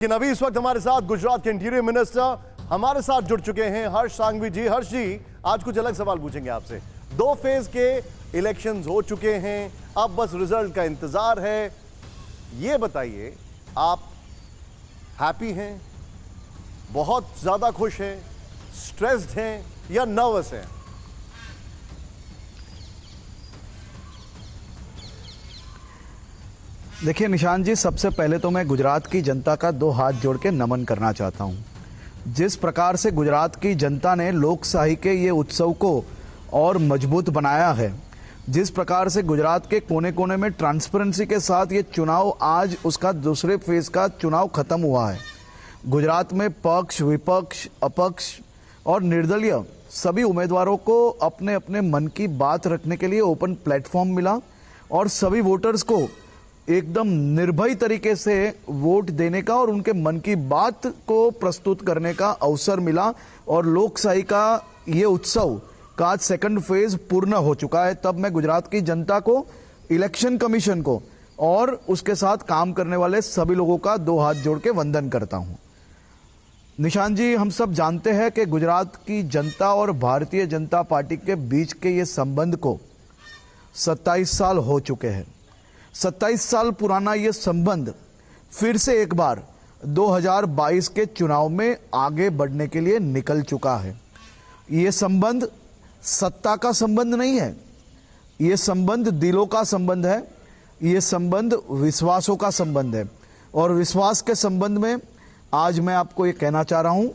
लेकिन अभी इस वक्त हमारे साथ गुजरात के इंटीरियर मिनिस्टर हमारे साथ जुड़ चुके हैं, हर्ष सांघवी जी। हर्ष जी, आज कुछ अलग सवाल पूछेंगे आपसे। 2 फेज के इलेक्शंस हो चुके हैं, अब बस रिजल्ट का इंतजार है। ये बताइए, आप हैप्पी हैं, बहुत ज्यादा खुश हैं, स्ट्रेस्ड हैं या नर्वस हैं? देखिए निशान जी, सबसे पहले तो मैं गुजरात की जनता का 2 हाथ जोड़ के नमन करना चाहता हूं। जिस प्रकार से गुजरात की जनता ने लोकशाही के ये उत्सव को और मजबूत बनाया है, जिस प्रकार से गुजरात के कोने कोने में ट्रांसपेरेंसी के साथ ये चुनाव, आज उसका दूसरे फेज का चुनाव खत्म हुआ है। गुजरात में पक्ष, विपक्ष, अपक्ष और निर्दलीय सभी उम्मीदवारों को अपने अपने मन की बात रखने के लिए ओपन प्लेटफॉर्म मिला और सभी वोटर्स को एकदम निर्भय तरीके से वोट देने का और उनके मन की बात को प्रस्तुत करने का अवसर मिला। और लोकशाही का ये उत्सव का आज सेकंड फेज पूर्ण हो चुका है। तब मैं गुजरात की जनता को, इलेक्शन कमीशन को और उसके साथ काम करने वाले सभी लोगों का 2 हाथ जोड़ के वंदन करता हूं। निशान जी, हम सब जानते हैं कि गुजरात की जनता और भारतीय जनता पार्टी के बीच के ये संबंध को 27 साल हो चुके हैं। 27 साल पुराना ये संबंध फिर से एक बार 2022 के चुनाव में आगे बढ़ने के लिए निकल चुका है। ये संबंध सत्ता का संबंध नहीं है, ये संबंध दिलों का संबंध है, ये संबंध विश्वासों का संबंध है। और विश्वास के संबंध में आज मैं आपको ये कहना चाह रहा हूं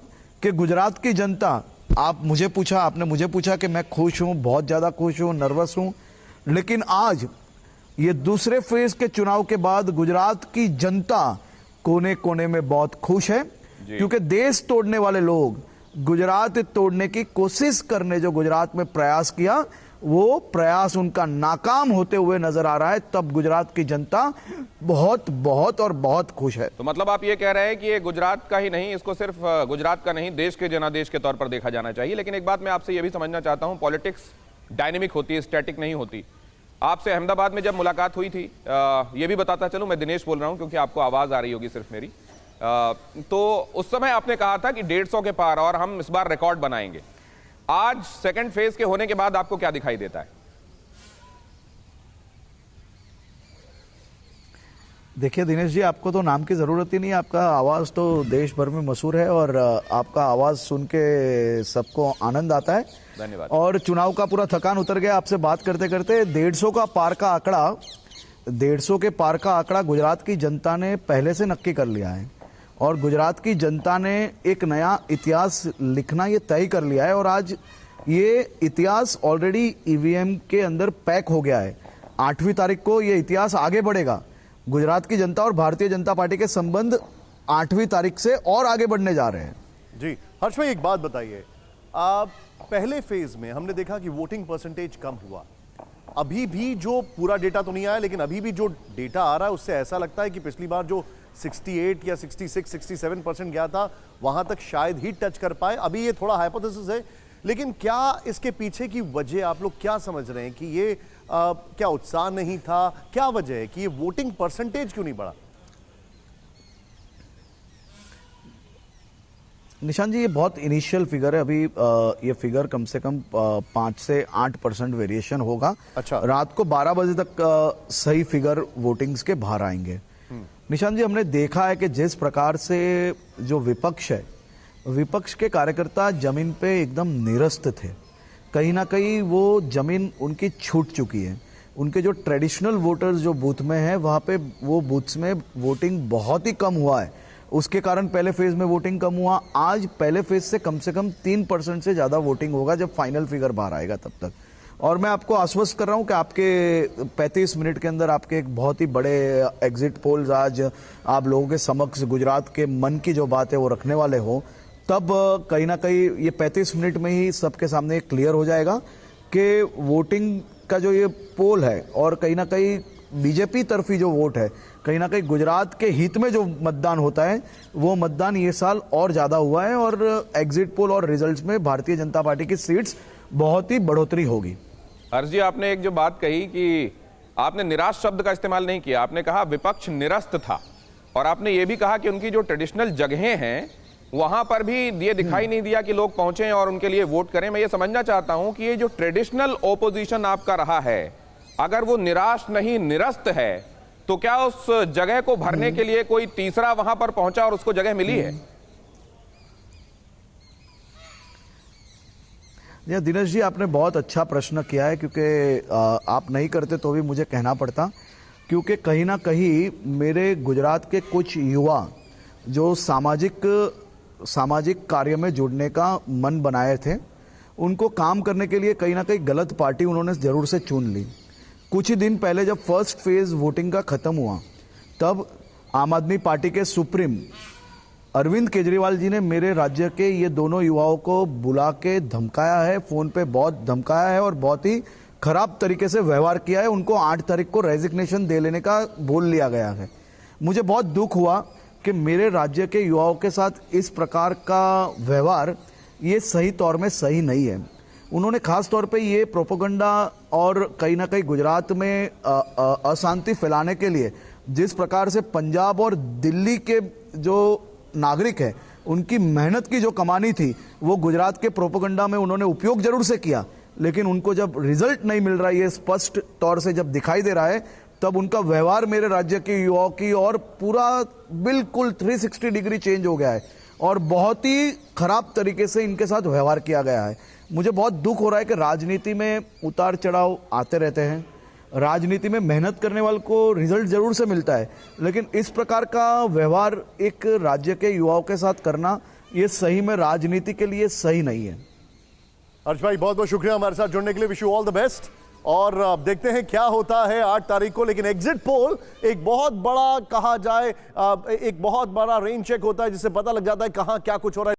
कि गुजरात की जनता, आपने मुझे पूछा कि मैं खुश हूं, बहुत ज्यादा खुश हूं, नर्वस हूं, लेकिन आज ये दूसरे फेज के चुनाव के बाद गुजरात की जनता कोने कोने में बहुत खुश है, क्योंकि देश तोड़ने वाले लोग गुजरात तोड़ने की कोशिश करने जो गुजरात में प्रयास किया, वो प्रयास उनका नाकाम होते हुए नजर आ रहा है। तब गुजरात की जनता बहुत बहुत और बहुत खुश है। तो मतलब आप ये कह रहे हैं कि ये गुजरात का ही नहीं, इसको सिर्फ गुजरात का नहीं, देश के जनादेश के तौर पर देखा जाना चाहिए। लेकिन एक बात मैं आपसे ये भी समझना चाहता हूं, पॉलिटिक्स डायनेमिक होती है, स्टैटिक नहीं होती। आपसे अहमदाबाद में जब मुलाकात हुई थी, ये भी बताता चलूं, मैं दिनेश बोल रहा हूं क्योंकि आपको आवाज आ रही होगी सिर्फ मेरी, तो उस समय आपने कहा था कि 150 के पार और हम इस बार रिकॉर्ड बनाएंगे। आज सेकंड फेज के होने के बाद आपको क्या दिखाई देता है? देखिए दिनेश जी, आपको तो नाम की जरूरत ही नहीं है, आपका आवाज तो देश भर में मशहूर है और आपका आवाज सुन के सबको आनंद आता है। धन्यवाद। और चुनाव का पूरा थकान उतर गया आपसे बात करते करते। 150 का पार का आंकड़ा, 150 के पार का आंकड़ा गुजरात की जनता ने पहले से नक्की कर लिया है और गुजरात की जनता ने एक नया इतिहास लिखना ये तय कर लिया है। और आज ये इतिहास ऑलरेडी ईवीएम के अंदर पैक हो गया है। 8वीं तारीख को ये इतिहास आगे बढ़ेगा। गुजरात की जनता और भारतीय जनता पार्टी के संबंध 8वीं तारीख से और आगे बढ़ने जा रहे हैं। जी हर्ष भाई, एक बात बताइए, पहले फेज में हमने देखा कि वोटिंग परसेंटेज कम हुआ। अभी भी जो पूरा डेटा तो नहीं आया, लेकिन अभी भी जो डेटा आ रहा है उससे ऐसा लगता है कि पिछली बार जो 68 या 66, 67% गया था, वहां तक शायद ही टच कर पाए। अभी ये थोड़ा हाइपोथेसिस है, लेकिन क्या इसके पीछे की वजह आप लोग क्या समझ रहे हैं कि ये क्या उत्साह नहीं था, क्या वजह है कि ये वोटिंग परसेंटेज क्यों नहीं बढ़ा? निशान जी, ये बहुत इनिशियल फिगर है। अभी ये फिगर कम से कम 5 से 8% वेरिएशन होगा। अच्छा। रात को 12 बजे तक सही फिगर वोटिंग्स के बाहर आएंगे। निशान जी, हमने देखा है कि जिस प्रकार से जो विपक्ष है, विपक्ष के कार्यकर्ता जमीन पे एकदम निरस्त थे। कहीं ना कहीं वो जमीन उनकी छूट चुकी है। उनके जो ट्रेडिशनल वोटर्स जो बूथ में है, वहां पे वो बूथ्स में वोटिंग बहुत ही कम हुआ है। उसके कारण पहले फेज में वोटिंग कम हुआ। आज पहले फेज से कम 3% से ज्यादा वोटिंग होगा जब फाइनल फिगर बाहर आएगा तब तक। और मैं आपको आश्वस्त कर रहा हूं कि आपके 35 मिनट के अंदर आपके एक बहुत ही बड़े एग्जिट पोल्स आज आप लोगों के समक्ष गुजरात के मन की जो बात है वो रखने वाले हो। तब कहीं ना कहीं ये 35 मिनट में ही सबके सामने क्लियर हो जाएगा कि वोटिंग का जो ये पोल है और कहीं ना कहीं बीजेपी तरफी जो वोट है, कहीं ना कहीं गुजरात के हित में जो मतदान होता है, वो मतदान ये साल और ज्यादा हुआ है। और एग्जिट पोल और रिजल्ट्स में भारतीय जनता पार्टी की सीट्स बहुत ही बढ़ोतरी होगी। हर्ष जी, आपने एक जो बात कही कि आपने निराश शब्द का इस्तेमाल नहीं किया, आपने कहा विपक्ष निरस्त था। और आपने ये भी कहा कि उनकी जो ट्रेडिशनल जगहें हैं वहां पर भी ये दिखाई नहीं दिया कि लोग पहुंचे और उनके लिए वोट करें। मैं ये समझना चाहता हूं कि ये जो ट्रेडिशनल ओपोजिशन आपका रहा है, अगर वो निराश नहीं निरस्त है, तो क्या उस जगह को भरने के लिए कोई तीसरा वहां पर पहुंचा और उसको जगह मिली है? या दिनेश जी, आपने बहुत अच्छा प्रश्न किया है, क्योंकि आप नहीं करते तो भी मुझे कहना पड़ता, क्योंकि कहीं ना कहीं मेरे गुजरात के कुछ युवा जो सामाजिक कार्य में जुड़ने का मन बनाए थे, उनको काम करने के लिए कहीं ना कहीं गलत पार्टी उन्होंने जरूर से चुन ली। कुछ ही दिन पहले जब फर्स्ट फेज वोटिंग का खत्म हुआ, तब आम आदमी पार्टी के सुप्रीम अरविंद केजरीवाल जी ने मेरे राज्य के ये दोनों युवाओं को बुला के धमकाया है, फोन पे बहुत धमकाया है और बहुत ही खराब तरीके से व्यवहार किया है। उनको 8 तारीख को रेजिग्नेशन दे लेने का बोल लिया गया है। मुझे बहुत दुख हुआ कि मेरे राज्य के युवाओं के साथ इस प्रकार का व्यवहार ये सही तौर में सही नहीं है। उन्होंने खास तौर पे ये प्रोपेगेंडा और कहीं ना कहीं गुजरात में अशांति फैलाने के लिए जिस प्रकार से पंजाब और दिल्ली के जो नागरिक है उनकी मेहनत की जो कमानी थी वो गुजरात के प्रोपेगेंडा में उन्होंने उपयोग जरूर से किया, लेकिन उनको जब रिजल्ट नहीं मिल रहा है, ये स्पष्ट तौर से जब दिखाई दे रहा है, तब उनका व्यवहार मेरे राज्य के युवाओं की और पूरा बिल्कुल 360 डिग्री चेंज हो गया है और बहुत ही खराब तरीके से इनके साथ व्यवहार किया गया है। मुझे बहुत दुख हो रहा है कि राजनीति में उतार चढ़ाव आते रहते हैं। राजनीति में मेहनत करने वाले को रिजल्ट जरूर से मिलता है, लेकिन इस प्रकार का व्यवहार एक राज्य के युवाओं के साथ करना ये सही में राजनीति के लिए सही नहीं है। हर्ष भाई, बहुत बहुत शुक्रिया हमारे साथ जुड़ने के लिए। Wish you all the best और देखते हैं क्या होता है 8 तारीख को। लेकिन एग्जिट पोल एक बहुत बड़ा, कहा जाए एक बहुत बड़ा रेन चेक होता है, जिससे पता लग जाता है कहां क्या कुछ हो रहा है।